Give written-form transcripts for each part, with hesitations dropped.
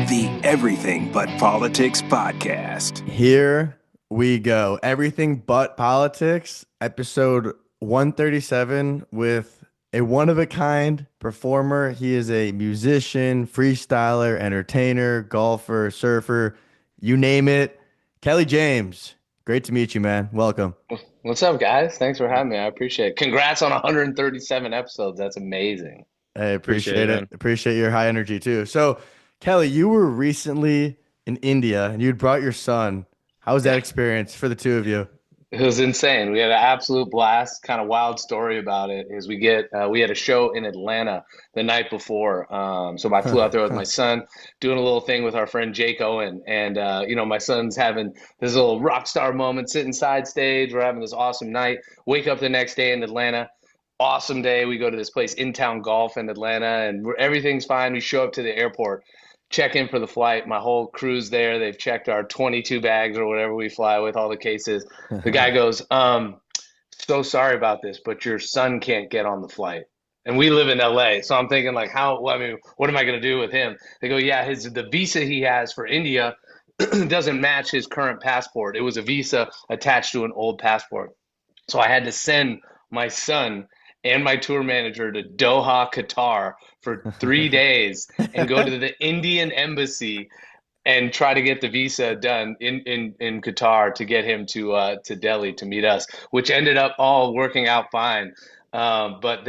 the Everything But Politics podcast. Here we go. Everything But Politics, episode 137 with a one-of-a-kind performer. He is a musician, freestyler, entertainer, golfer, surfer, you name it. Kelley James, great to meet you, man. Welcome. What's up, guys? Thanks for having me. I appreciate it. Congrats on 137 episodes. That's amazing. I appreciate it. Appreciate your high energy too. So, Kelley, you were recently in India and you'd brought your son. How was that experience for the two of you? It was insane. We had an absolute blast. Kind of wild story about it is we had a show in Atlanta the night before. So I flew out there with my son, doing a little thing with our friend Jake Owen, and my son's having this little rock star moment, sitting side stage. We're having this awesome night. Wake up the next day in Atlanta. Awesome day. We go to this place, In Town Golf in Atlanta, and everything's fine. We show up to the airport, check in for the flight. My whole crew's there. They've checked our 22 bags or whatever we fly with, all the cases. The guy goes, so sorry about this, but your son can't get on the flight. And we live in LA. So I'm thinking like, what am I going to do with him? They go, yeah, the visa he has for India doesn't match his current passport. It was a visa attached to an old passport. So I had to send my son and my tour manager to Doha, Qatar for 3 days and go to the Indian embassy and try to get the visa done in Qatar to get him to Delhi to meet us, which ended up all working out fine. But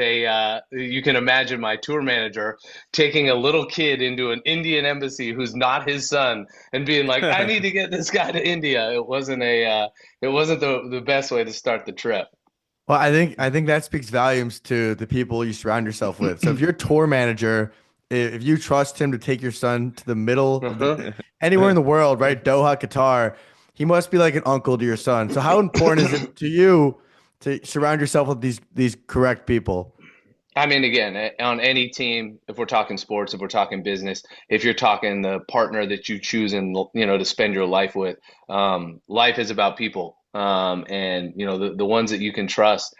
you can imagine my tour manager taking a little kid into an Indian embassy who's not his son and being like, I need to get this guy to India. It wasn't the best way to start the trip. Well, I think that speaks volumes to the people you surround yourself with. So if you're a tour manager, if you trust him to take your son to the middle of anywhere in the world, right? Doha, Qatar, he must be like an uncle to your son. So how important is it to you to surround yourself with these correct people? I mean, again, on any team, if we're talking sports, if we're talking business, if you're talking the partner that you choose and to spend your life with, life is about people. And the ones that you can trust,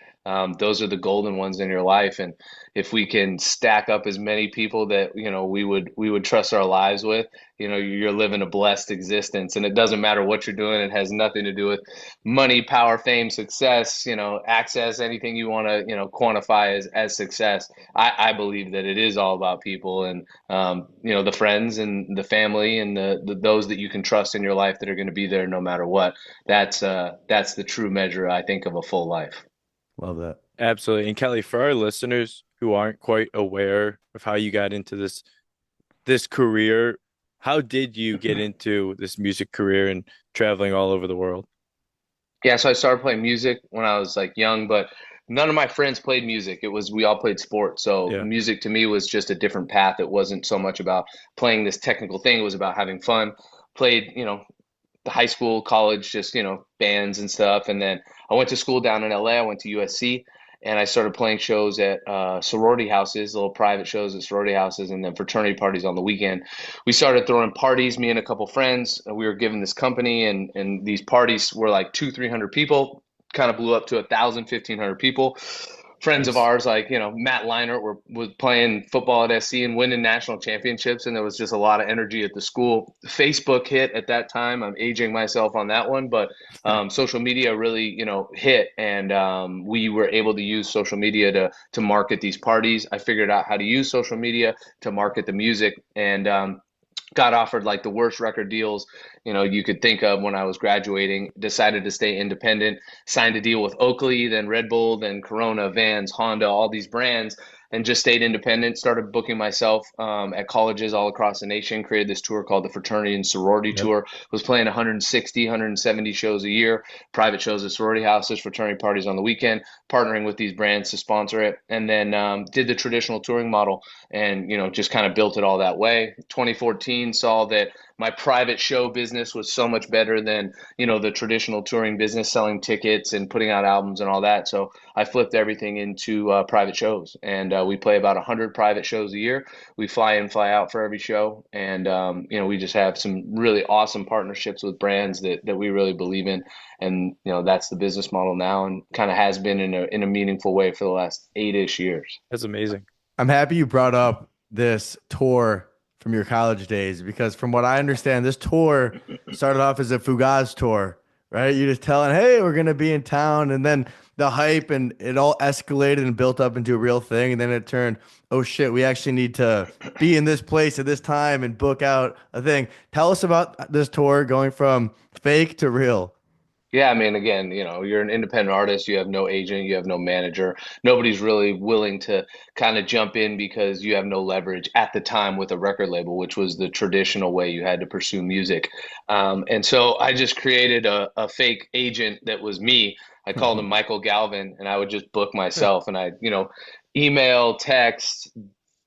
those are the golden ones in your life. And if we can stack up as many people that we would trust our lives with, you're living a blessed existence. And it doesn't matter what you're doing. It has nothing to do with money, power, fame, success, access, anything you want to quantify as success. I believe that it is all about people and the friends and the family and those that you can trust in your life that are going to be there no matter what. That's the true measure, I think, of a full life. Love that. Absolutely. And Kelley, for our listeners who aren't quite aware of how you got into this career, how did you get into this music career and traveling all over the world? Yeah, so I started playing music when I was like young, but none of my friends played music. We all played sports. So music to me was just a different path. It wasn't so much about playing this technical thing. It was about having fun. Played, the high school, college, just, bands and stuff. And then I went to school down in LA. I went to USC and I started playing shows at sorority houses, little private shows at sorority houses, and then fraternity parties on the weekend. We started throwing parties, me and a couple friends. We were given this company and these parties were like 200-300 people, kind of blew up to 1,000-1,500 people. Friends of ours, like, Matt Leinart was playing football at SC and winning national championships. And there was just a lot of energy at the school. Facebook hit at that time. I'm aging myself on that one, but social media really, hit. And we were able to use social media to market these parties. I figured out how to use social media to market the music and got offered like the worst record deals you could think of when I was graduating. Decided to stay independent, signed a deal with Oakley, then Red Bull, then Corona, Vans, Honda, all these brands, and just stayed independent. Started booking myself at colleges all across the nation. Created this tour called the Fraternity and Sorority Tour. Was playing 160, 170 shows a year, private shows at sorority houses, fraternity parties on the weekend, partnering with these brands to sponsor it. And then did the traditional touring model and, just kind of built it all that way. 2014 saw that my private show business was so much better than, the traditional touring business, selling tickets and putting out albums and all that. So I flipped everything into private shows, and we play about 100 private shows a year. We fly in, fly out for every show. And, we just have some really awesome partnerships with brands that we really believe in. And, that's the business model now and kind of has been in a meaningful way for the last 8-ish years. That's amazing. I'm happy you brought up this tour from your college days? Because from what I understand, this tour started off as a Fugaz tour, right? You just telling, hey, we're gonna be in town, and then the hype and it all escalated and built up into a real thing, and then it turned, oh shit, we actually need to be in this place at this time and book out a thing. Tell us about this tour going from fake to real. Yeah, I mean, again, you're an independent artist, you have no agent, you have no manager. Nobody's really willing to kind of jump in because you have no leverage at the time with a record label, which was the traditional way you had to pursue music. And so I just created a fake agent that was me. I called him Michael Galvin, and I would just book myself, and email, text,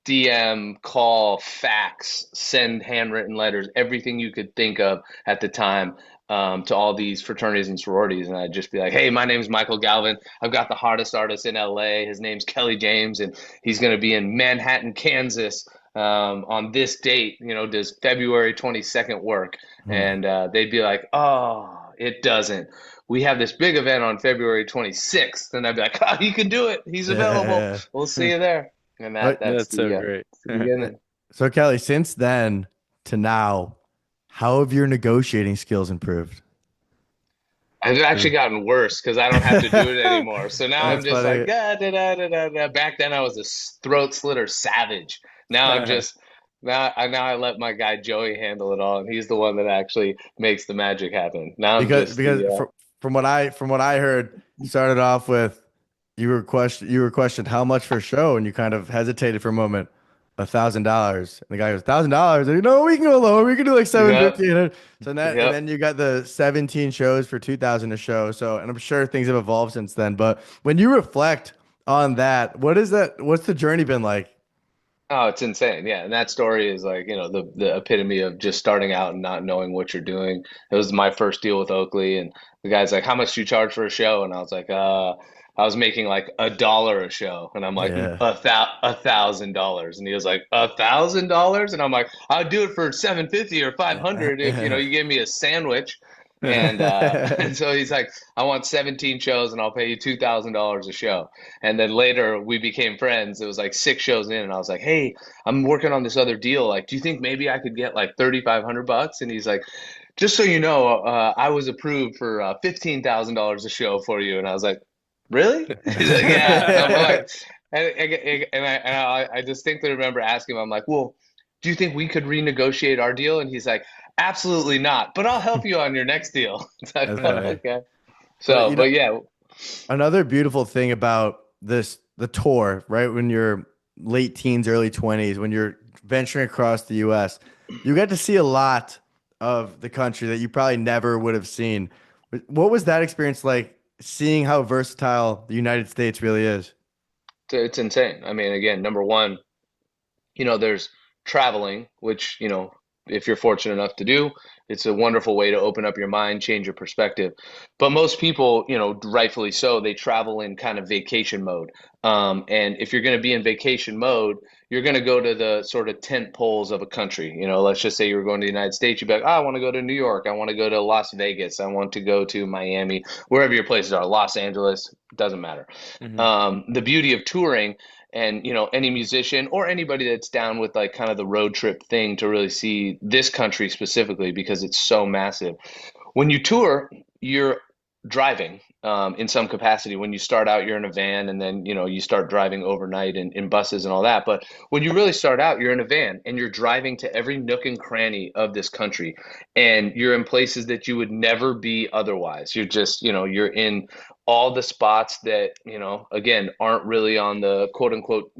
DM, call, fax, send handwritten letters, everything you could think of at the time, to all these fraternities and sororities. And I'd just be like, hey, my name is Michael Galvin. I've got the hottest artist in LA. His name's Kelley James, and he's going to be in Manhattan, Kansas, on this date. Does February 22nd work? And they'd be like, oh, it doesn't. We have this big event on February 26th. And I'd be like, oh, you can do it. He's available. We'll see you there. And that's so great. the beginning. So Kelley, since then to now, how have your negotiating skills improved? I've actually gotten worse because I don't have to do it anymore. So now I'm That's just funny. like, da. Back then I was a throat slitter savage. Now I'm just now I let my guy Joey handle it all, and he's the one that actually makes the magic happen. Now I'm Because just from what I heard, you started off with you were questioned how much for a show, and you kind of hesitated for a moment. $1,000, and the guy goes $1,000. No, we can go lower. We can do like 750. So that, and Yep. then you got the 17 shows for 2,000 a show. So, and I'm sure things have evolved since then. But when you reflect on that, what's the journey been like? Oh, it's insane. Yeah. And that story is like, the epitome of just starting out and not knowing what you're doing. It was my first deal with Oakley, and the guy's like, how much do you charge for a show? And I was like, I was making like $1 a show. And I'm like, Yeah. $1,000. And he was like, $1,000? And I'm like, I'll do it for 750 or 500 if, you give me a sandwich. And so he's like, I want 17 shows and I'll pay you $2,000 a show. And then later we became friends. It was like 6 shows in, and I was like, hey, I'm working on this other deal. Like, do you think maybe I could get like $3,500? And he's like, just so you know, I was approved for $15,000 a show for you. And I was like, really? He's like, yeah. And I'm like, I distinctly remember asking him, I'm like, well, do you think we could renegotiate our deal? And he's like, absolutely not, but I'll help you on your next deal. So I That's thought, funny. okay. So, but yeah, Another beautiful thing about the tour, right? When you're late teens, early 20s, when you're venturing across the US, you get to see a lot of the country that you probably never would have seen. What was that experience like, seeing how versatile the United States really is? it's insane. I mean, again, number one, there's traveling, which, if you're fortunate enough to do, it's a wonderful way to open up your mind, change your perspective. But most people, rightfully so, they travel in kind of vacation mode. And if you're going to be in vacation mode, you're going to go to the sort of tent poles of a country. Let's just say you were going to the United States, you'd be like, oh, I want to go to New York. I want to go to Las Vegas. I want to go to Miami, wherever your places are, Los Angeles, doesn't matter. The beauty of touring, and any musician or anybody that's down with like kind of the road trip thing to really see this country specifically, because it's so massive. When you tour, you're driving in some capacity. When you start out, you're in a van, and then you start driving overnight in buses and all that. But when you really start out, you're in a van and you're driving to every nook and cranny of this country, and you're in places that you would never be otherwise. You're just you're in all the spots that again aren't really on the quote unquote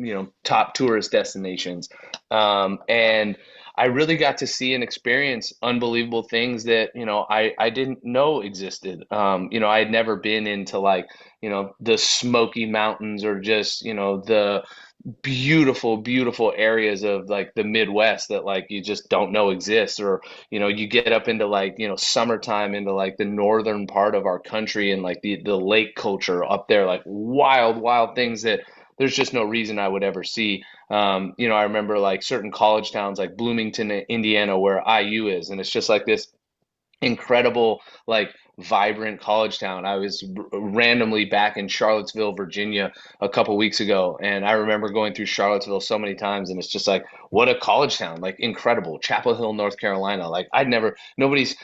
top tourist destinations. And I really got to see and experience unbelievable things that I didn't know existed. I had never been into like the Smoky Mountains, or just the beautiful areas of like the Midwest that like you just don't know exists. Or you get up into like summertime into like the northern part of our country, and like the lake culture up there, like wild things that there's just no reason I would ever see. I remember like certain college towns like Bloomington, Indiana, where IU is, and it's just like this incredible like vibrant college town. I was randomly back in Charlottesville, Virginia a couple weeks ago, and I remember going through Charlottesville so many times, and it's just like, what a college town, like incredible. Chapel Hill, North Carolina. Like nobody's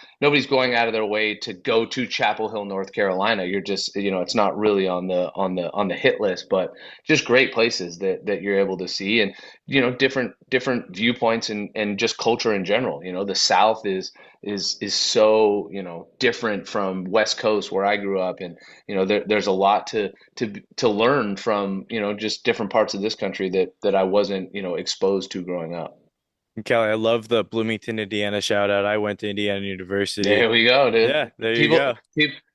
going out of their way to go to Chapel Hill, North Carolina. You're just, it's not really on the hit list, but just great places that you're able to see, and different viewpoints and just culture in general. The South is so different from West Coast where I grew up, and there's a lot to learn from just different parts of this country that I wasn't exposed to growing up. And Kelley, I love the Bloomington, Indiana shout out. I went to Indiana University. There we go, dude. Yeah, there you People go.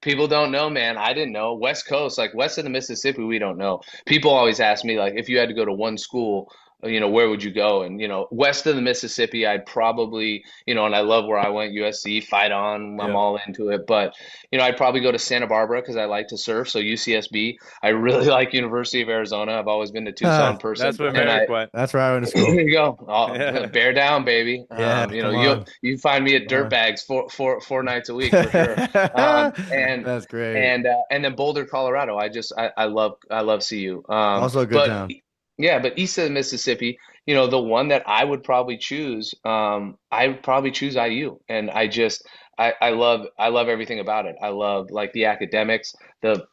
people don't know, man. I didn't know. West Coast, like west of the Mississippi, we don't know. People always ask me, like, if you had to go to one school, where would you go? And west of the Mississippi, I'd probably, and I love where I went, USC, fight on, I'm Yeah. all into it. But I'd probably go to Santa Barbara because I like to surf, so UCSB. I really like University of Arizona. I've always been a Tucson person, That's where and Merrick went. That's where I went to there school. you go. Oh, Yeah. bear down, baby. Yeah, come on. You find me at Come on. Dirtbags four nights a week for sure. And That's great. and then Boulder, Colorado. I love CU. Also a good But town. yeah, but east of the Mississippi, the one that I would probably choose, I would probably choose IU. And I love everything about it. I love like the academics, the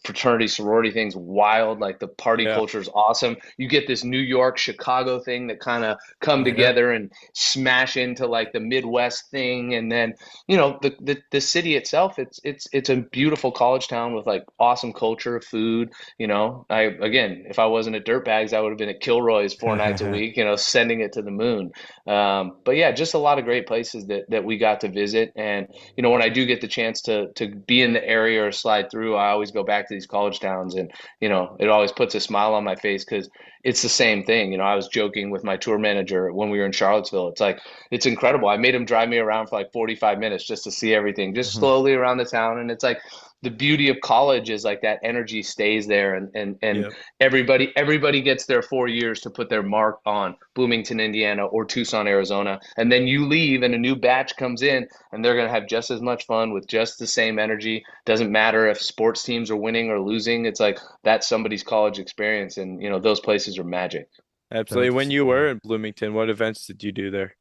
fraternity sorority thing's wild. Like the party Yeah. culture is awesome. You get this New York, Chicago thing that kind of come Yeah. together and smash into like the Midwest thing. And then, the city itself, it's a beautiful college town with like awesome culture, food. Again, if I wasn't at Dirtbags, I would have been at Kilroy's 4 nights a week, sending it to the moon. But yeah, just a lot of great places that we got to visit. And, when I do get the chance to be in the area or slide through, I always go back to these college towns, and, it always puts a smile on my face because it's the same thing. I was joking with my tour manager when we were in Charlottesville. It's like, it's incredible. I made him drive me around for like 45 minutes just to see everything, just slowly around the town. And it's like, the beauty of college is like that energy stays there, and Yep. everybody gets their 4 years to put their mark on Bloomington, Indiana, or Tucson, Arizona, and then you leave and a new batch comes in, and they're going to have just as much fun with just the same energy. Doesn't matter if sports teams are winning or losing. It's like that's somebody's college experience, and those places are magic. Absolutely. When you were in Bloomington, what events did you do there?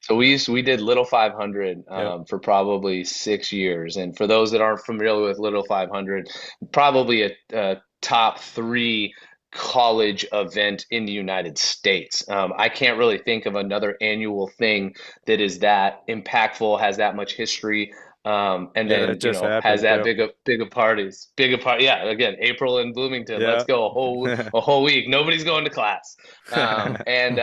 So we did Little 500 Yep. for probably 6 years. And for those that aren't familiar with Little 500, probably a top three college event in the United States. I can't really think of another annual thing that is that impactful, has that much history. And Yeah, then, that just has happened that too. big of parties, big of part. Yeah, again, April in Bloomington. Yeah. Let's go a whole week. Nobody's going to class. And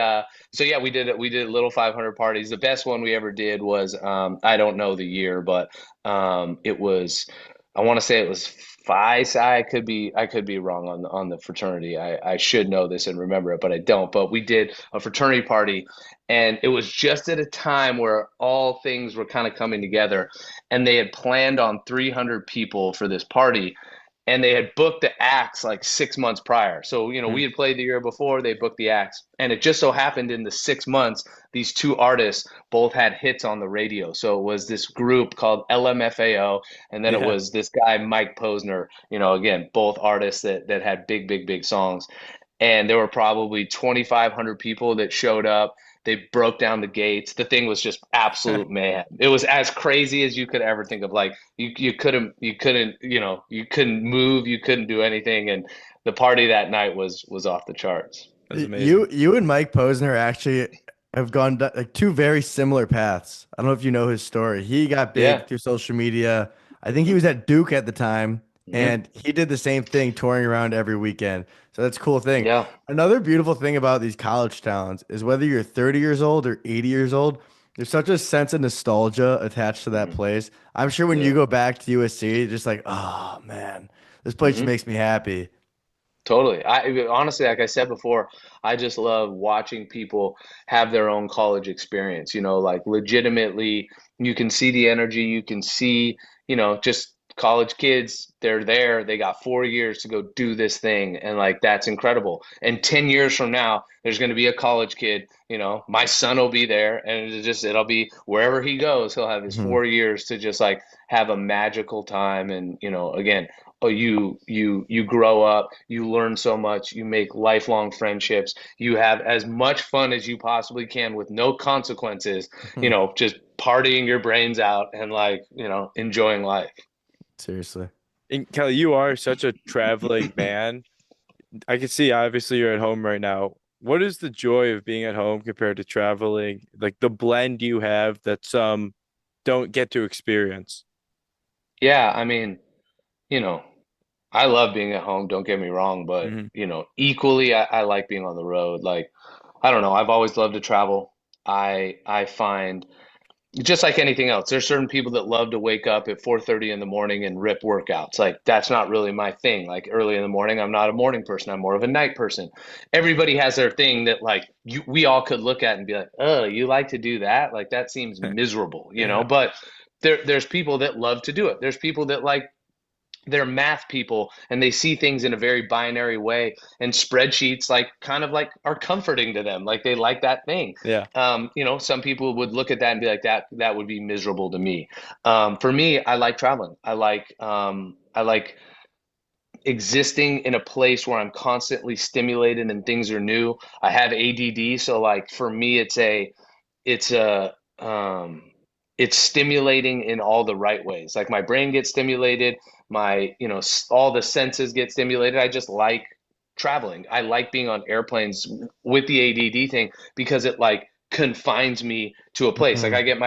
so yeah, we did little 500 parties. The best one we ever did was I don't know the year, but it was, I want to say it was Phi Psi. I could be wrong on the fraternity. I should know this and remember it, but I don't. But we did a fraternity party, and it was just at a time where all things were kind of coming together, and they had planned on 300 people for this party, and they had booked the acts like 6 months prior. So, we had played the year before, they booked the acts. And it just so happened in the 6 months, these two artists both had hits on the radio. So it was this group called LMFAO, and then it Yeah. was this guy, Mike Posner, again, both artists that had big, big, big songs. And there were probably 2,500 people that showed up. They broke down the gates. The thing was just absolute mayhem. It was as crazy as you could ever think of. Like you couldn't move, you couldn't do anything, and the party that night was off the charts. That's amazing. You and Mike Posner actually have gone like two very similar paths. I don't know if you know his story. He got big Yeah. through social media. I think he was at Duke at the time, and he did the same thing, touring around every weekend. So that's a cool thing. Yeah. Another beautiful thing about these college towns is whether you're 30 years old or 80 years old, there's such a sense of nostalgia attached to that place. I'm sure when you go back to USC, you're just like, oh man, this place just makes me happy. Totally. I honestly, like I said before, I just love watching people have their own college experience. Like legitimately, you can see the energy, you can see, just college kids, they're there, they got 4 years to go do this thing. And like, that's incredible. And 10 years from now, there's going to be a college kid, my son will be there, and it'll be wherever he goes, he'll have his 4 years to just like have a magical time. And, again, you grow up, you learn so much, you make lifelong friendships, you have as much fun as you possibly can with no consequences, just partying your brains out and like, enjoying life. Seriously. And Kelley, you are such a traveling man. I can see obviously you're at home right now. What is the joy of being at home compared to traveling? Like the blend you have that some don't get to experience. Yeah, I mean, I love being at home, don't get me wrong, but Hmm. equally I like being on the road. Like, I don't know, I've always loved to travel. I find, just like anything else, there's certain people that love to wake up at 4:30 in the morning and rip workouts. Like, that's not really my thing. Like, early in the morning, I'm not a morning person. I'm more of a night person. Everybody has their thing that like we all could look at and be like, "Oh, you like to do that? Like, that seems miserable," Yeah. But there's people that love to do it. There's people that like, they're math people and they see things in a very binary way, and spreadsheets like kind of like are comforting to them, like they like that thing. Yeah. Some people would look at that and be like, that would be miserable to me. For me, I like traveling. I like existing in a place where I'm constantly stimulated and things are new. I have ADD, so like for me it's a um it's stimulating in all the right ways. Like, my brain gets stimulated, my all the senses get stimulated. I just like traveling. I like being on airplanes with the ADD thing, because it like confines me to a place. Like, I get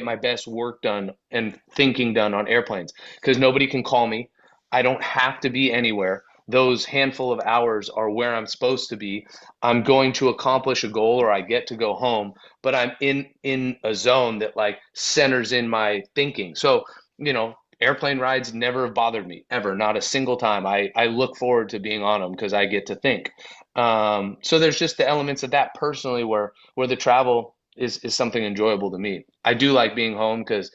my best work done and thinking done on airplanes, because nobody can call me. I don't have to be anywhere. Those handful of hours are where I'm supposed to be. I'm going to accomplish a goal, or I get to go home, but I'm in a zone that like centers in my thinking. So, airplane rides never have bothered me ever, not a single time. I look forward to being on them because I get to think. So there's just the elements of that personally where the travel is something enjoyable to me. I do like being home because,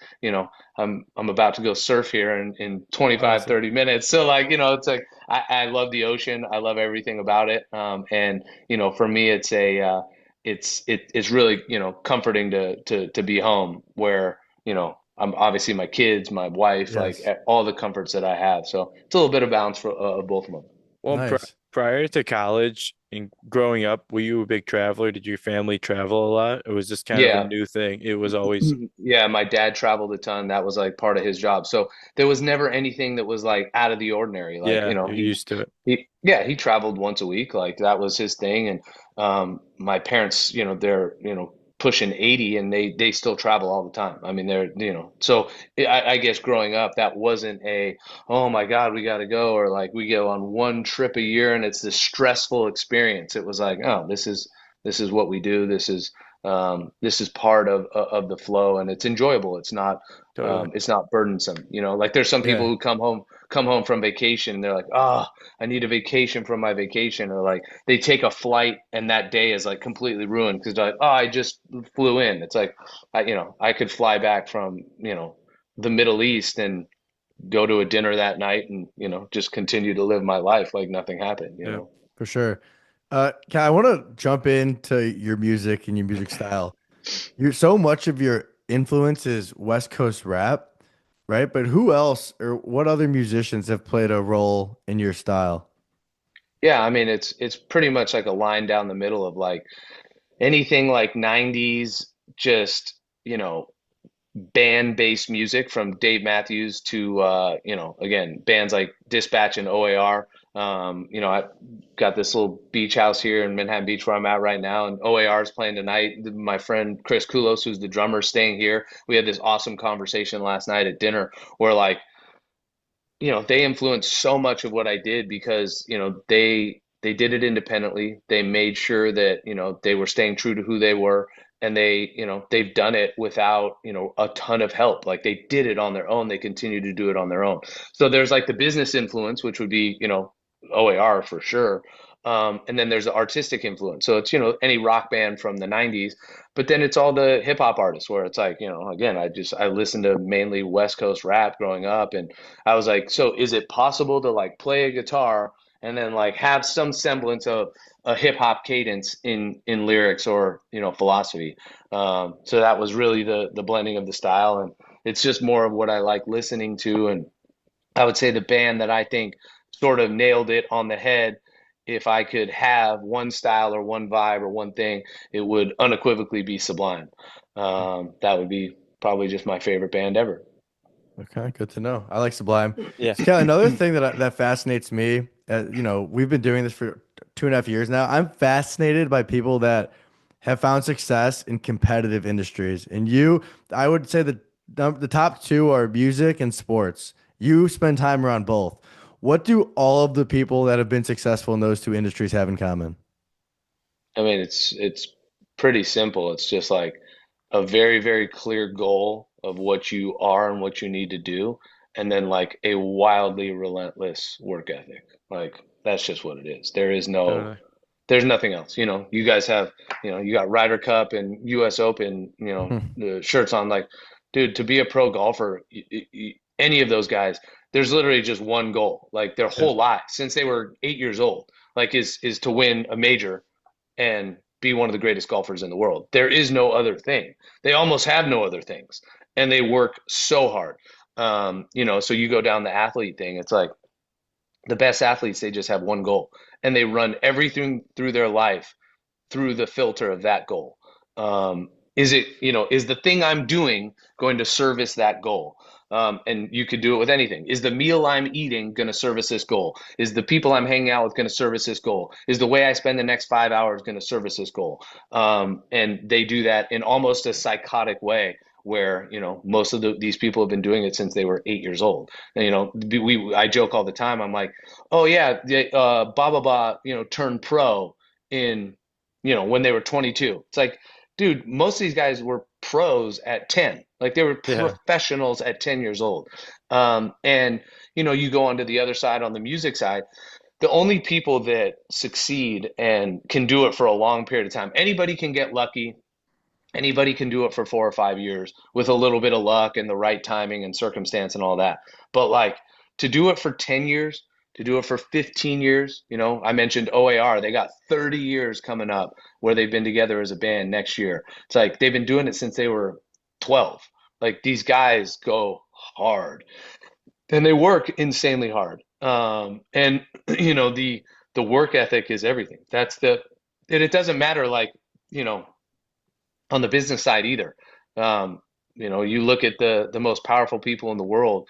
I'm about to go surf here in 25, Awesome. 30 minutes. So like, it's like I love the ocean. I love everything about it. And for me, it's really, comforting to be home where, I'm obviously my kids, my wife, like Yes. all the comforts that I have. So it's a little bit of balance for both of them. Well, Nice. prior to college and growing up, were you a big traveler? Did your family travel a lot? Or was this kind of a Yeah. new thing? It was always, Yeah, my dad traveled a ton. That was like part of his job. So there was never anything that was like out of the ordinary. Like, yeah, you're used to it. he traveled once a week. Like, that was his thing. And my parents, they're, pushing 80, and they still travel all the time. I mean, they're, so I guess growing up, that wasn't oh my God, we got to go, or like we go on one trip a year and it's this stressful experience. It was like, oh, this is what we do. This is part of the flow, and it's enjoyable. Totally. It's not burdensome. Like, there's some people Yeah. who come home from vacation and they're like, oh, I need a vacation from my vacation, or like they take a flight and that day is like completely ruined because they're like, oh, I just flew in. It's like, I could fly back from the Middle East and go to a dinner that night and just continue to live my life like nothing happened. Yeah. For sure. Kat, I want to jump into your music and your music style. You're so much of your influence is West Coast rap, right? But who else or what other musicians have played a role in your style? Yeah, I mean, it's pretty much like a line down the middle of like anything like 90s, just, band-based music, from Dave Matthews to again, bands like Dispatch and OAR. I got this little beach house here in Manhattan Beach where I'm at right now, and OAR is playing tonight. My friend Chris Kulos, who's the drummer, staying here. We had this awesome conversation last night at dinner where like, they influenced so much of what I did because, they did it independently. They made sure that, they were staying true to who they were, and they've done it without, a ton of help. Like, they did it on their own. They continue to do it on their own. So there's like the business influence, which would be, OAR for sure. And then there's the artistic influence. So it's, any rock band from the 90s, but then it's all the hip hop artists where it's like, again, I listened to mainly West Coast rap growing up. And I was like, so is it possible to like play a guitar and then like have some semblance of a hip hop cadence in lyrics or, philosophy? So that was really the blending of the style. And it's just more of what I like listening to. And I would say the band that I think sort of nailed it on the head, if I could have one style or one vibe or one thing, it would unequivocally be Sublime. That would be probably just my favorite band ever. Okay, good to know. I like Sublime. Yeah. So, Kelley, another thing that fascinates me, we've been doing this for 2.5 years now. I'm fascinated by people that have found success in competitive industries. And I would say that the top two are music and sports. You spend time around both. What do all of the people that have been successful in those two industries have in common? I mean, it's pretty simple. It's just like a very, very clear goal of what you are and what you need to do, and then like a wildly relentless work ethic. Like that's just what it is. Totally. There's nothing else. You guys have, you got Ryder Cup and US Open, the shirts on. Like, dude, to be a pro golfer, any of those guys, there's literally just one goal. Like their whole life since they were 8 years old, like is to win a major and be one of the greatest golfers in the world. There is no other thing. They almost have no other things, and they work so hard. So you go down the athlete thing. It's like the best athletes, they just have one goal, and they run everything through their life through the filter of that goal. Is the thing I'm doing going to service that goal? And you could do it with anything. Is the meal I'm eating going to service this goal? Is the people I'm hanging out with going to service this goal? Is the way I spend the next 5 hours going to service this goal? And they do that in almost a psychotic way where, most of these people have been doing it since they were 8 years old. And, I joke all the time. I'm like, oh yeah, blah, blah, blah, turned pro in, when they were 22. It's like, dude, most of these guys were pros at 10. Like they were professionals at 10 years old. And, you go onto the other side on the music side, the only people that succeed and can do it for a long period of time, anybody can get lucky. Anybody can do it for 4 or 5 years with a little bit of luck and the right timing and circumstance and all that. But like to do it for 10 years, to do it for 15 years, I mentioned OAR, they got 30 years coming up where they've been together as a band next year. It's like they've been doing it since they were 12. Like these guys go hard and they work insanely hard. And the work ethic is everything. And it doesn't matter like, on the business side either. You look at the most powerful people in the world.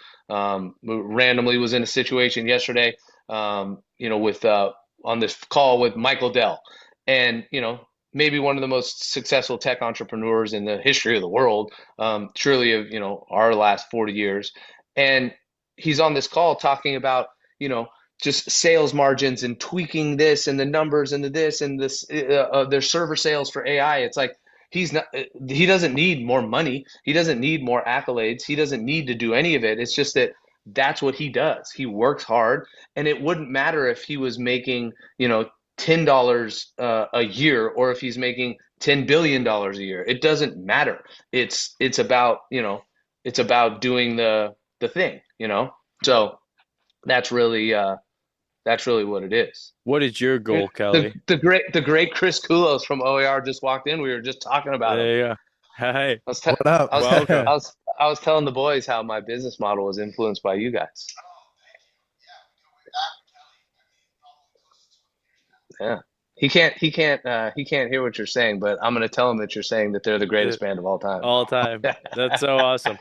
Randomly was in a situation yesterday, with on this call with Michael Dell, and maybe one of the most successful tech entrepreneurs in the history of the world, surely of our last 40 years, and he's on this call talking about just sales margins and tweaking this and the numbers and this and this their server sales for AI. It's like he doesn't need more money. He doesn't need more accolades. He doesn't need to do any of it. It's just that that's what he does. He works hard, and it wouldn't matter if he was making, $10 a year or if he's making $10 billion a year. It doesn't matter. It's about, it's about doing the thing, So that's really what it is. What is your goal, Kelley? The great Chris Koulos from OER just walked in. We were just talking about him. Yeah. Hey. What up? I was telling the boys how my business model was influenced by you guys. Yeah. He can't hear what you're saying, but I'm gonna tell him that you're saying that they're the greatest band of all time. All time. That's so awesome.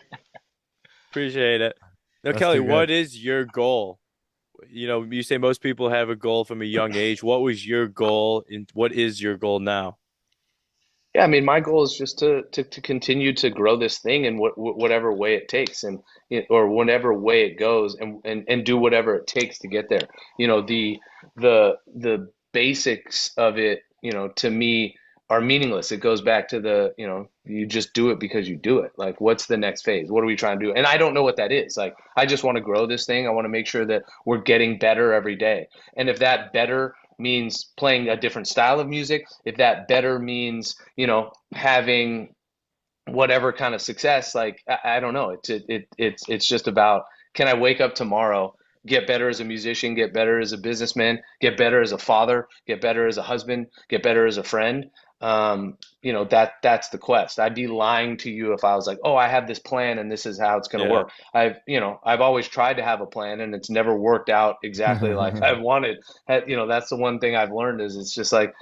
Appreciate it. Now, Kelley, what is your goal? You say most people have a goal from a young age. What was your goal and what is your goal now? Yeah, I mean, my goal is just to continue to grow this thing in whatever way it takes, and or whatever way it goes, and do whatever it takes to get there. The basics of it, to me are meaningless. It goes back to you just do it because you do it. Like, what's the next phase? What are we trying to do? And I don't know what that is. Like, I just want to grow this thing. I want to make sure that we're getting better every day. And if that better means playing a different style of music, if that better means, having whatever kind of success, like I don't know. It's just about, can I wake up tomorrow, get better as a musician, get better as a businessman, get better as a father, get better as a husband, get better as a friend. That's the quest. I'd be lying to you if I was like, oh, I have this plan and this is how it's going to work. I've always tried to have a plan and it's never worked out exactly like I wanted. That's the one thing I've learned is it's just like,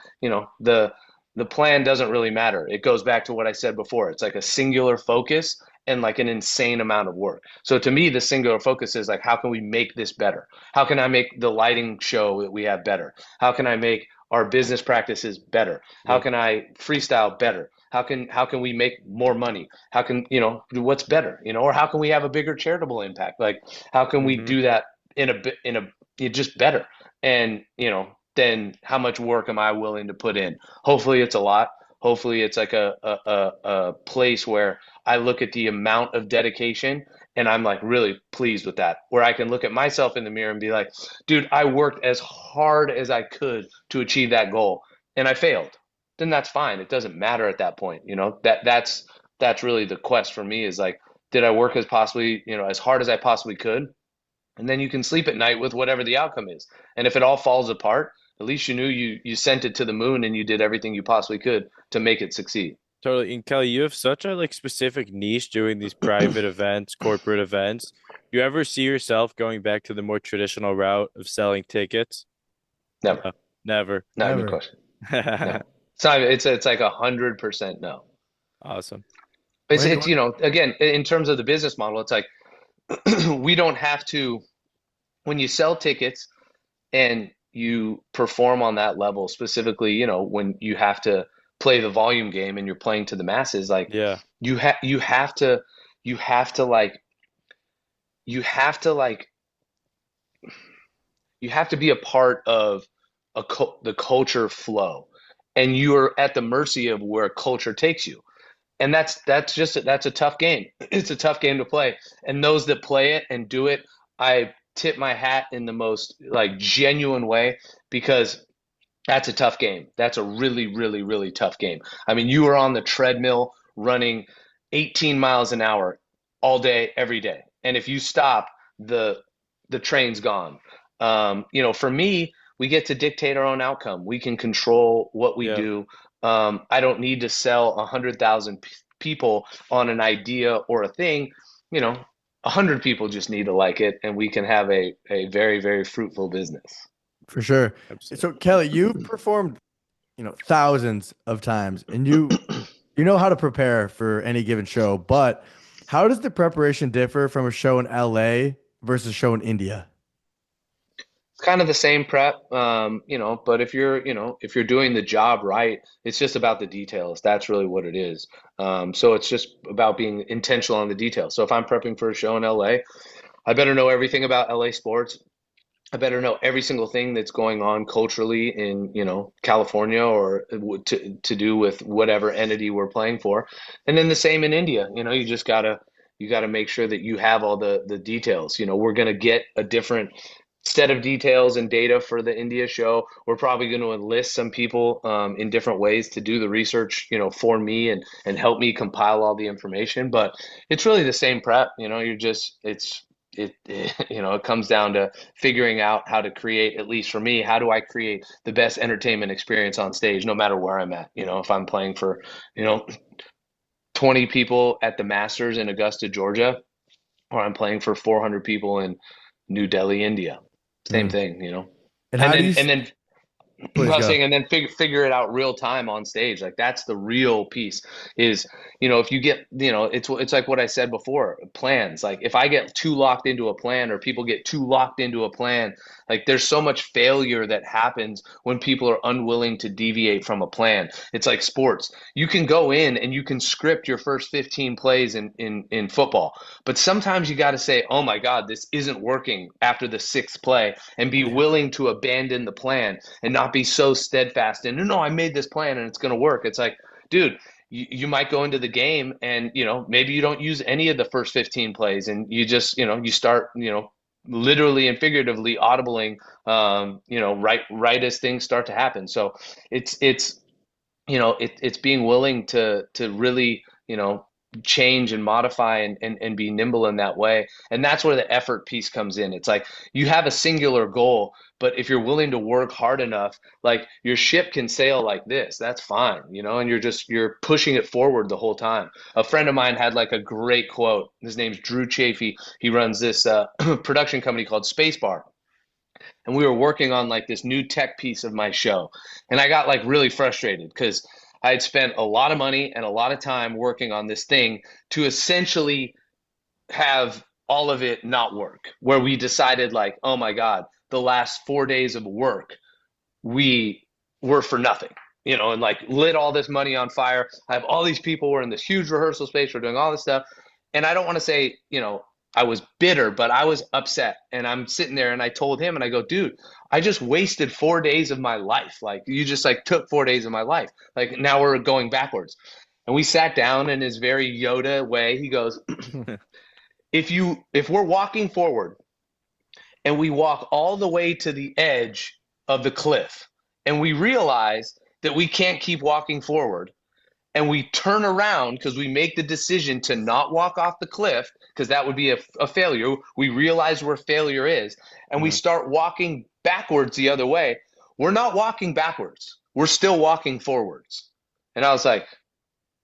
the plan doesn't really matter. It goes back to what I said before. It's like a singular focus and like an insane amount of work. So to me, the singular focus is like, how can we make this better? How can I make the lighting show that we have better? How can I make our business practices better? How can I freestyle better? How can we make more money? How can, what's better, or how can we have a bigger charitable impact? Like, how can we do that just better? And, then how much work am I willing to put in? Hopefully it's a lot. Hopefully it's like a place where I look at the amount of dedication and I'm like really pleased with that, where I can look at myself in the mirror and be like, dude, I worked as hard as I could to achieve that goal and I failed. Then that's fine. It doesn't matter at that point. That's really the quest for me is like, did I work as hard as I possibly could? And then you can sleep at night with whatever the outcome is. And if it all falls apart, at least you knew you sent it to the moon and you did everything you possibly could to make it succeed. Totally. And Kelley, you have such a specific niche doing these private events, corporate events. Do you ever see yourself going back to the more traditional route of selling tickets? Never. Never. Not a good question. No. It's like 100% no. Awesome. It's again, in terms of the business model, it's like we don't have to, when you sell tickets and you perform on that level, specifically, when you have to play the volume game and you're playing to the masses, like you have to be a part of the culture flow, and you're at the mercy of where culture takes you. And that's a tough game. It's a tough game to play. And those that play it and do it, I tip my hat in the most genuine way, because that's a tough game. That's a really, really, really tough game. I mean, you are on the treadmill running 18 miles an hour all day, every day. And if you stop, the train's gone. For me, we get to dictate our own outcome. We can control what we do. I don't need to sell 100,000 people on an idea or a thing. 100 people just need to like it, and we can have a very, very fruitful business. For sure. Absolutely. So Kelley, you've performed, thousands of times, and you know how to prepare for any given show, but how does the preparation differ from a show in LA versus a show in India? It's kind of the same prep, but if you're doing the job right, it's just about the details. That's really what it is. So it's just about being intentional on the details. So if I'm prepping for a show in LA, I better know everything about LA sports. I better know every single thing that's going on culturally in, California, or to do with whatever entity we're playing for. And then the same in India. You just gotta make sure that you have all the details. We're gonna get a different set of details and data for the India show. We're probably going to enlist some people in different ways to do the research, for me and help me compile all the information. But it's really the same prep. It comes down to figuring out how to create, at least for me, how do I create the best entertainment experience on stage, no matter where I'm at. If I'm playing for, 20 people at the Masters in Augusta, Georgia, or I'm playing for 400 people in New Delhi, India. Same thing, and then figure it out real time on stage. Like that's the real piece is, if you get, it's like what I said before, plans. Like if I get too locked into a plan, or people get too locked into a plan, like there's so much failure that happens when people are unwilling to deviate from a plan. It's like sports. You can go in and you can script your first 15 plays in football, but sometimes you got to say, oh my God, this isn't working after the 6th play, and be willing to abandon the plan and not be so steadfast and no, I made this plan and it's going to work. It's like, dude, you might go into the game and, maybe you don't use any of the first 15 plays, and you just, you start, literally and figuratively audibling, right as things start to happen. So it's it's being willing to really, change and modify and be nimble in that way. And that's where the effort piece comes in. It's like you have a singular goal, but if you're willing to work hard enough, like your ship can sail like this, that's fine, and you're pushing it forward the whole time. A friend of mine had like a great quote. His name's Drew Chafee. He runs this production company called Spacebar. And we were working on like this new tech piece of my show. And I got like really frustrated because I had spent a lot of money and a lot of time working on this thing to essentially have all of it not work, where we decided like, oh my God, the last 4 days of work, we were for nothing, and like lit all this money on fire. I have all these people, we're in this huge rehearsal space, we're doing all this stuff. And I don't want to say, I was bitter, but I was upset. And I'm sitting there and I told him, and I go, dude, I just wasted 4 days of my life. Like you just like took 4 days of my life. Like now we're going backwards. And we sat down in his very Yoda way. He goes, if we're walking forward and we walk all the way to the edge of the cliff and we realize that we can't keep walking forward, and we turn around because we make the decision to not walk off the cliff, because that would be a failure. We realize where failure is, and we start walking backwards the other way. We're not walking backwards. We're still walking forwards. And I was like,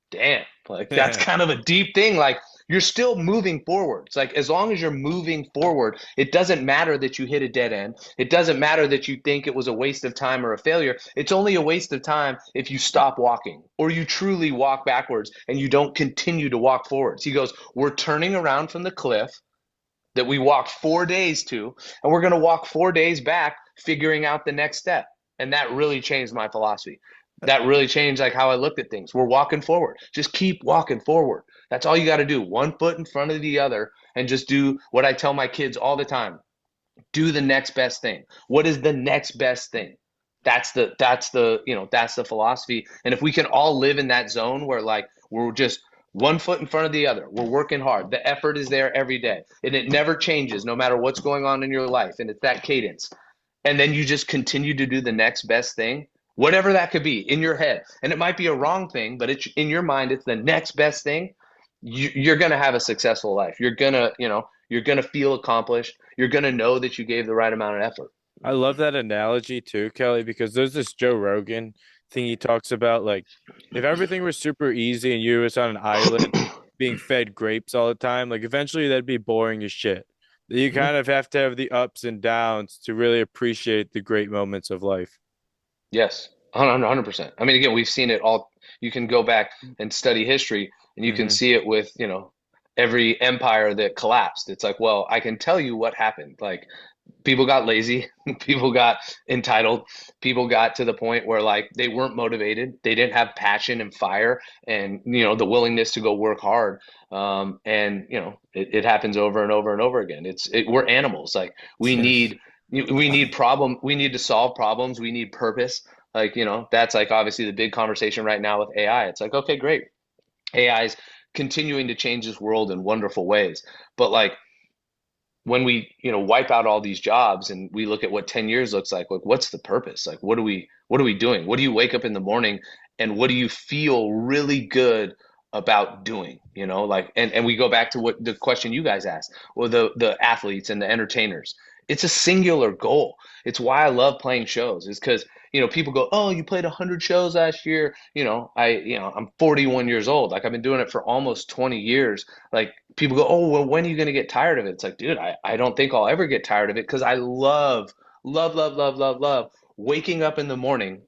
damn, like that's kind of a deep thing. Like you're still moving forward. It's like as long as you're moving forward, it doesn't matter that you hit a dead end. It doesn't matter that you think it was a waste of time or a failure. It's only a waste of time if you stop walking or you truly walk backwards and you don't continue to walk forwards. He goes, we're turning around from the cliff that we walked 4 days to, and we're going to walk 4 days back, figuring out the next step. And that really changed my philosophy. That really changed like how I looked at things. We're walking forward. Just keep walking forward. That's all you got to do. One foot in front of the other, and just do what I tell my kids all the time. Do the next best thing. What is the next best thing? That's the philosophy. And if we can all live in that zone where like we're just one foot in front of the other, we're working hard. The effort is there every day, and it never changes no matter what's going on in your life. And it's that cadence. And then you just continue to do the next best thing, whatever that could be in your head. And it might be a wrong thing, but it's in your mind, it's the next best thing. You're going to have a successful life. You're going to feel accomplished. You're going to know that you gave the right amount of effort. I love that analogy too, Kelley, because there's this Joe Rogan thing he talks about. Like if everything was super easy and you was on an island being fed grapes all the time, like eventually that'd be boring as shit. You kind of have to have the ups and downs to really appreciate the great moments of life. Yes, 100%. I mean, again, we've seen it all. You can go back and study history, and you can see it with, every empire that collapsed. It's like, well, I can tell you what happened. Like people got lazy, people got entitled, people got to the point where like they weren't motivated. They didn't have passion and fire and, the willingness to go work hard. It happens over and over and over again. We're animals. Like we need to solve problems. We need purpose. Like, that's like obviously the big conversation right now with AI. It's like, okay, great. AI is continuing to change this world in wonderful ways. But like when we, wipe out all these jobs and we look at what 10 years looks like what's the purpose? Like, what are we doing? What do you wake up in the morning and what do you feel really good about doing, and we go back to what the question you guys asked, or the athletes and the entertainers. It's a singular goal. It's why I love playing shows, is because, people go, oh, you played 100 shows last year. I'm 41 years old. Like I've been doing it for almost 20 years. Like people go, oh, well, when are you going to get tired of it? It's like, dude, I don't think I'll ever get tired of it, because I love waking up in the morning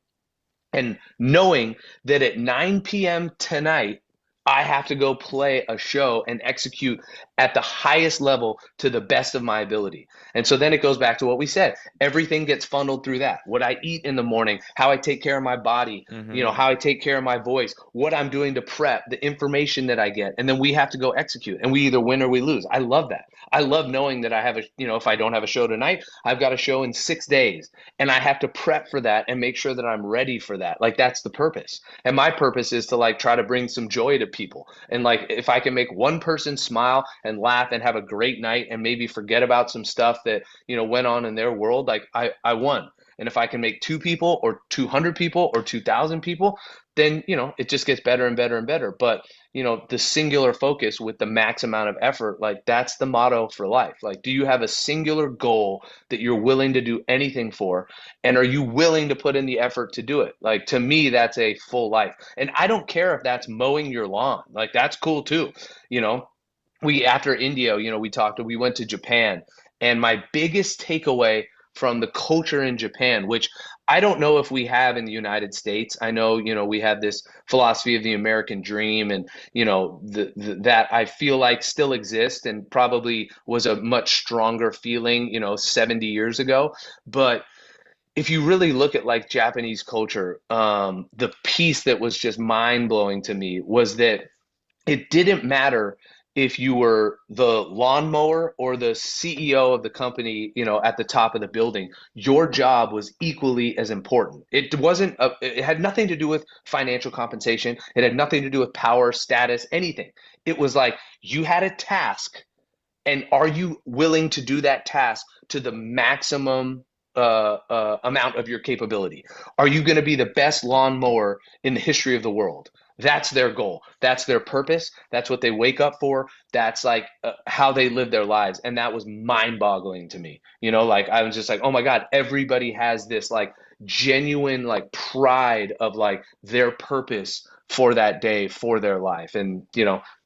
and knowing that at 9 p.m. tonight, I have to go play a show and execute at the highest level to the best of my ability. And so then it goes back to what we said. Everything gets funneled through that. What I eat in the morning, how I take care of my body, how I take care of my voice, what I'm doing to prep, the information that I get. And then we have to go execute, and we either win or we lose. I love that. I love knowing that I have if I don't have a show tonight, I've got a show in 6 days, and I have to prep for that and make sure that I'm ready for that. Like, that's the purpose. And my purpose is to like try to bring some joy to people. And like, if I can make one person smile and laugh and have a great night and maybe forget about some stuff that, went on in their world, like I won. And if I can make 2 people or 200 people or 2,000 people, then, it just gets better and better and better. But, the singular focus with the max amount of effort, like that's the motto for life. Like, do you have a singular goal that you're willing to do anything for? And are you willing to put in the effort to do it? Like, to me, that's a full life. And I don't care if that's mowing your lawn. Like, that's cool too. After India, we went to Japan, and my biggest takeaway from the culture in Japan, which I don't know if we have in the United States. I know, we have this philosophy of the American dream, and, that I feel like still exists and probably was a much stronger feeling, 70 years ago. But if you really look at like Japanese culture, the piece that was just mind blowing to me was that it didn't matter if you were the lawnmower or the CEO of the company, at the top of the building. Your job was equally as important. It had nothing to do with financial compensation. It had nothing to do with power, status, anything. It was like you had a task, and are you willing to do that task to the maximum amount of your capability? Are you going to be the best lawnmower in the history of the world? That's their goal. That's their purpose. That's what they wake up for. That's like how they live their lives. And that was mind boggling to me. Like, I was just like, oh my God, everybody has this like genuine like pride of like their purpose for that day, for their life. And,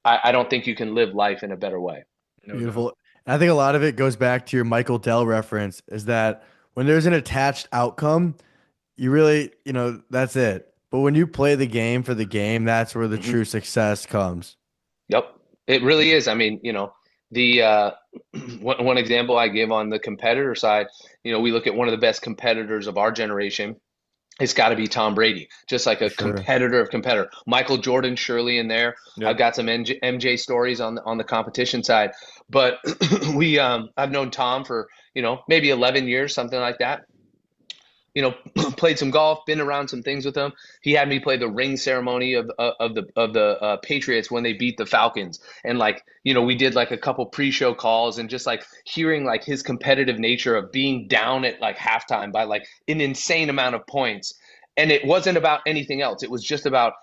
I don't think you can live life in a better way. No Beautiful. doubt. And I think a lot of it goes back to your Michael Dell reference, is that when there's an attached outcome, you really, that's it. But when you play the game for the game, that's where the Mm-hmm. true success comes. Yep, it really is. I mean, the one example I give on the competitor side, we look at one of the best competitors of our generation. It's got to be Tom Brady, just like a Sure. competitor of competitor. Michael Jordan, surely in there. Yeah. I've got some MJ stories on the competition side, but I've known Tom for maybe 11 years, something like that. Played some golf, been around some things with him. He had me play the ring ceremony of the Patriots when they beat the Falcons, and like we did like a couple pre-show calls, and just like hearing like his competitive nature of being down at like halftime by like an insane amount of points, and it wasn't about anything else. It was just about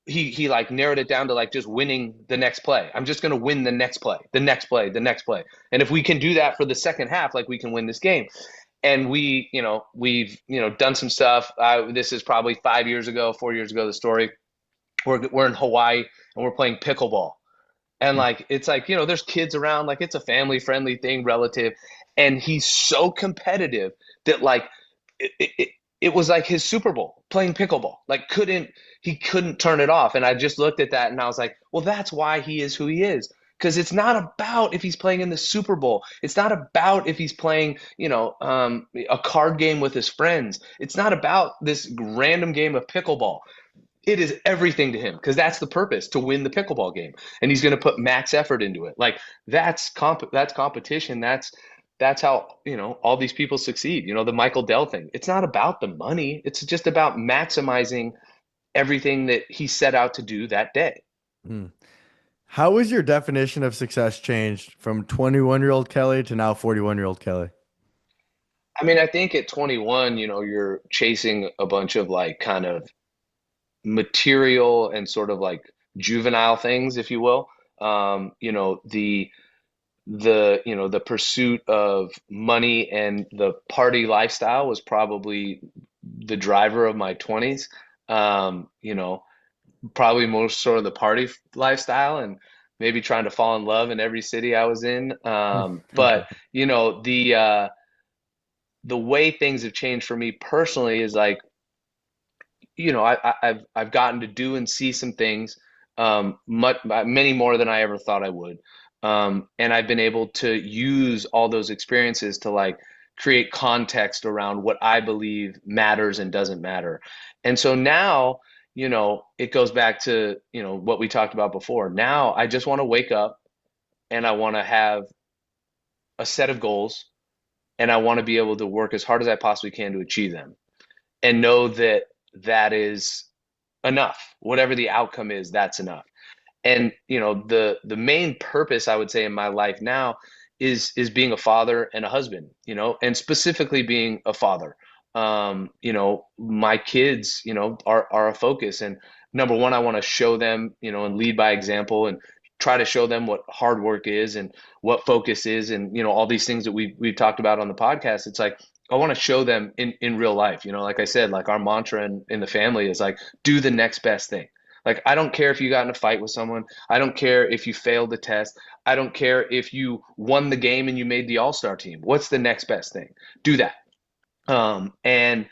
he like narrowed it down to like just winning the next play. I'm just going to win the next play, the next play, the next play, and if we can do that for the second half, like we can win this game. And we've done some stuff. This is probably 5 years ago, 4 years ago, the story. We're in Hawaii, and we're playing pickleball. And like, it's like, there's kids around, like it's a family friendly thing, relative. And he's so competitive that like, it was like his Super Bowl playing pickleball. Like he couldn't turn it off. And I just looked at that and I was like, well, that's why he is who he is. Because it's not about if he's playing in the Super Bowl. It's not about if he's playing, a card game with his friends. It's not about this random game of pickleball. It is everything to him, because that's the purpose, to win the pickleball game. And he's going to put max effort into it. Like that's competition. That's how, all these people succeed. The Michael Dell thing. It's not about the money. It's just about maximizing everything that he set out to do that day. Hmm. How has your definition of success changed from 21-year-old Kelley to now 41-year-old Kelley? I mean, I think at 21, you're chasing a bunch of like kind of material and sort of like juvenile things, if you will. The pursuit of money and the party lifestyle was probably the driver of my 20s. Probably most sort of the party lifestyle, and maybe trying to fall in love in every city I was in. But the way things have changed for me personally is like, I've gotten to do and see some things, many more than I ever thought I would. And I've been able to use all those experiences to like create context around what I believe matters and doesn't matter. And so now, it goes back to, what we talked about before. Now I just want to wake up and I want to have a set of goals, and I want to be able to work as hard as I possibly can to achieve them, and know that that is enough. Whatever the outcome is, that's enough. And the main purpose, I would say, in my life now is being a father and a husband, and specifically being a father. My kids, are a focus. And number one, I want to show them, and lead by example, and try to show them what hard work is and what focus is, and all these things that we've talked about on the podcast. It's like I want to show them in real life. Like I said, like our mantra in the family is like, do the next best thing. Like, I don't care if you got in a fight with someone. I don't care if you failed the test. I don't care if you won the game and you made the all-star team. What's the next best thing? Do that. And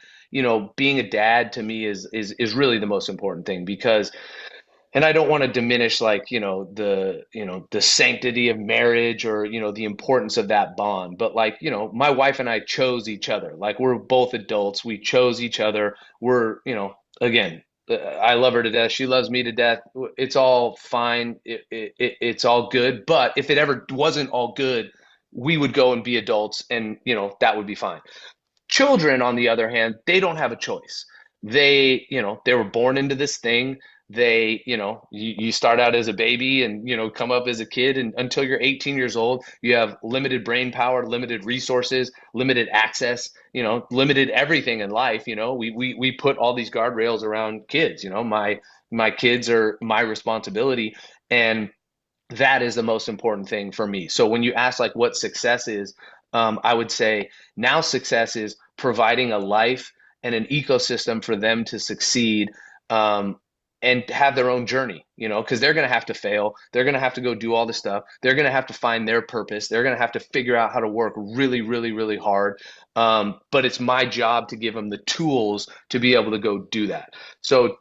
being a dad to me is really the most important thing, because, and I don't want to diminish like, the sanctity of marriage, or, the importance of that bond. But like, my wife and I chose each other. Like, we're both adults. We chose each other. We're, again, I love her to death. She loves me to death. It's all fine. It's all good. But if it ever wasn't all good, we would go and be adults, and, that would be fine. Children, on the other hand, they don't have a choice. They were born into this thing. You start out as a baby and, come up as a kid, and until you're 18 years old, you have limited brain power, limited resources, limited access, limited everything in life. We put all these guardrails around kids. My kids are my responsibility, and that is the most important thing for me. So when you ask like what success is, I would say now success is providing a life and an ecosystem for them to succeed, and have their own journey, because they're going to have to fail. They're going to have to go do all this stuff. They're going to have to find their purpose. They're going to have to figure out how to work really, really, really hard. But it's my job to give them the tools to be able to go do that. So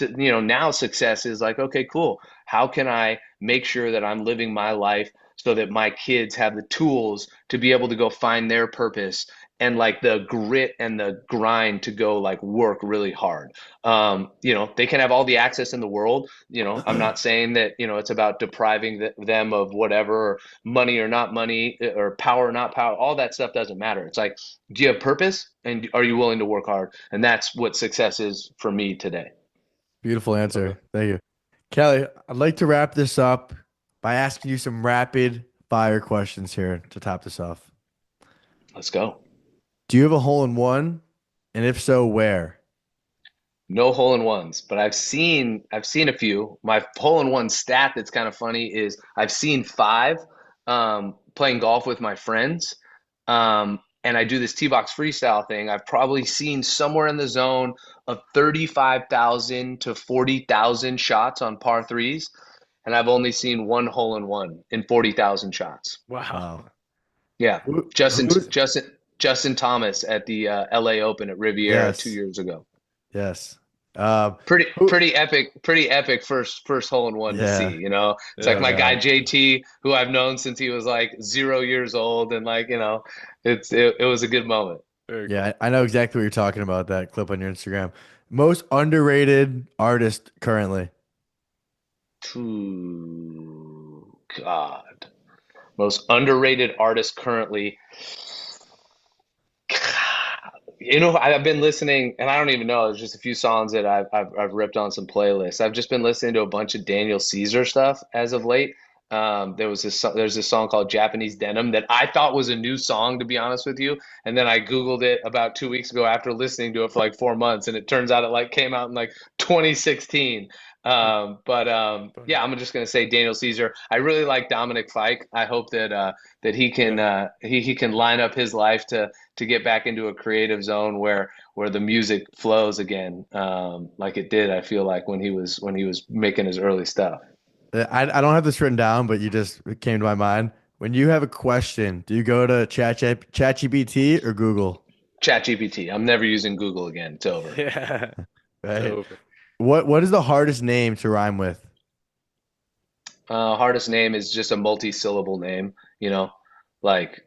now success is like, okay, cool. How can I make sure that I'm living my life so that my kids have the tools to be able to go find their purpose, and like the grit and the grind to go like work really hard. They can have all the access in the world. I'm not saying that, it's about depriving them of whatever, or money or not money, or power or not power. All that stuff doesn't matter. It's like, do you have purpose, and are you willing to work hard? And that's what success is for me today. Beautiful answer. Thank you. Kelley, I'd like to wrap this up by asking you some rapid fire questions here to top this off. Let's go. Do you have a hole in one? And if so, where? No hole in ones, but I've seen a few. My hole in one stat that's kind of funny is I've seen 5 playing golf with my friends. And I do this tee box freestyle thing. I've probably seen somewhere in the zone of 35,000 to 40,000 shots on par threes. And I've only seen 1 hole in one in 40,000 shots. Wow. Yeah. Justin Thomas at the LA Open at Riviera 2 years ago. Yes. Pretty epic first hole in one to see, It's like my guy JT, who I've known since he was like 0 years old, and like, it was a good moment. Yeah, I know exactly what you're talking about, that clip on your Instagram. Most underrated artist currently. God. Most underrated artist currently. I've been listening, and I don't even know. There's just a few songs that I've ripped on some playlists. I've just been listening to a bunch of Daniel Caesar stuff as of late. There's this song called Japanese Denim that I thought was a new song, to be honest with you. And then I Googled it about 2 weeks ago after listening to it for like 4 months, and it turns out it like came out in like 2016. Yeah, I'm just gonna say Daniel Caesar. I really like Dominic Fike. I hope that he can he can line up his life to get back into a creative zone where the music flows again, like it did. I feel like when he was making his early stuff. I don't have this written down, but it came to my mind. When you have a question, do you go to ChatGPT or Google? ChatGPT. I'm never using Google again. It's over. Yeah. Right. It's over. What is the hardest name to rhyme with? Hardest name is just a multi-syllable name, like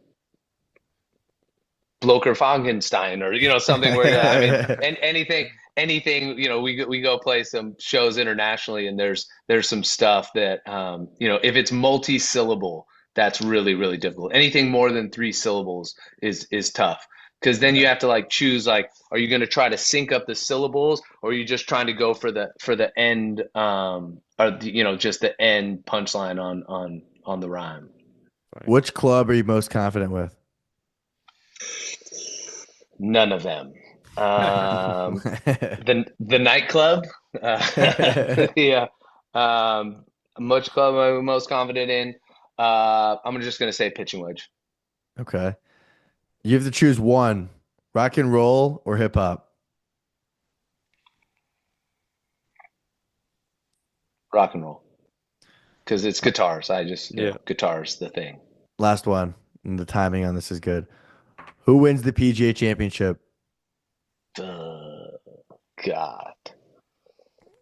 Bloker Frankenstein, or something where I mean, and anything, we go play some shows internationally, and there's some stuff that if it's multi-syllable, that's really, really difficult. Anything more than 3 syllables is tough. Because then you have to like choose like, are you going to try to sync up the syllables, or are you just trying to go for the end, or just the end punchline on the rhyme? Which club are you most confident with? None of them. The nightclub, yeah. Much club I'm most confident in. I'm just gonna say pitching wedge. Okay. You have to choose one, rock and roll or hip hop. Rock and roll, because it's guitars. Guitars the thing. Last one, and the timing on this is good. Who wins the PGA Championship? God,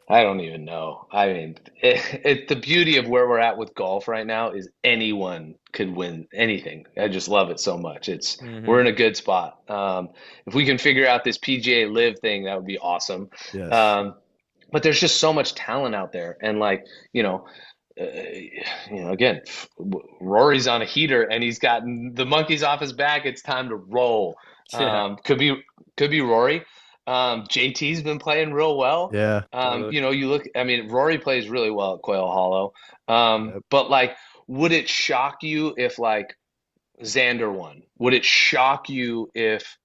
I don't even know. I mean, the beauty of where we're at with golf right now is anyone could win anything. I just love it so much. We're in a good spot. If we can figure out this PGA Live thing, that would be awesome. Yes. But there's just so much talent out there, and like again, Rory's on a heater and he's got the monkeys off his back. It's time to roll. Could be Rory. JT's been playing real well. Yeah. You look, I mean, Rory plays really well at Quail Hollow. But like, would it shock you if like Xander won? Would it shock you if,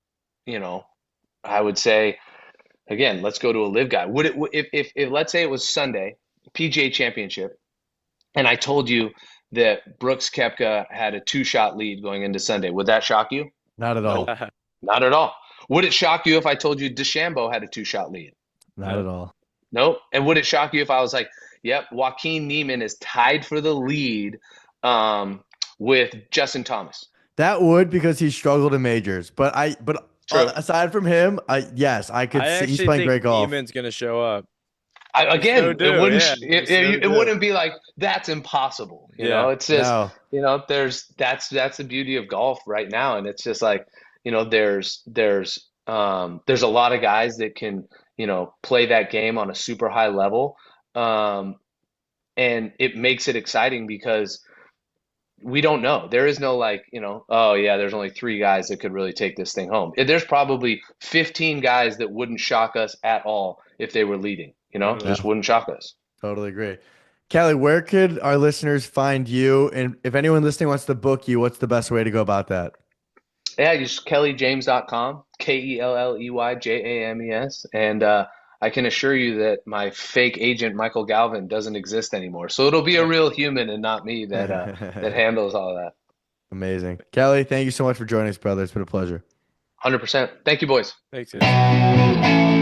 I would say, again, let's go to a live guy. Would it, if let's say it was Sunday, PGA Championship, and I told you that Brooks Koepka had a 2-shot lead going into Sunday, would that shock you? Not at all. No, not at all. Would it shock you if I told you DeChambeau had a 2-shot lead? Not at all. Nope. And would it shock you if I was like, yep, Joaquin Niemann is tied for the lead with Justin Thomas? That would, because he struggled in majors. But aside from him, yes, I could see he's playing great golf. Niemann's going to show up. It wouldn't be like that's impossible. You know, it's just that's the beauty of golf right now, and it's just like there's a lot of guys that can play that game on a super high level, and it makes it exciting because we don't know. There is no like there's only 3 guys that could really take this thing home. There's probably 15 guys that wouldn't shock us at all if they were leading. Just wouldn't shock us. Totally agree. Kelley, where could our listeners find you? And if anyone listening wants to book you, what's the best way to go about that? Yeah, just KelleyJames.com, KelleyJames. And I can assure you that my fake agent, Michael Galvin, doesn't exist anymore. So it'll be a real human and not me that that handles all that. Amazing. Kelley, thank you so much for joining us, brother. It's been a pleasure. 100%. Thank you, boys. Thanks, guys.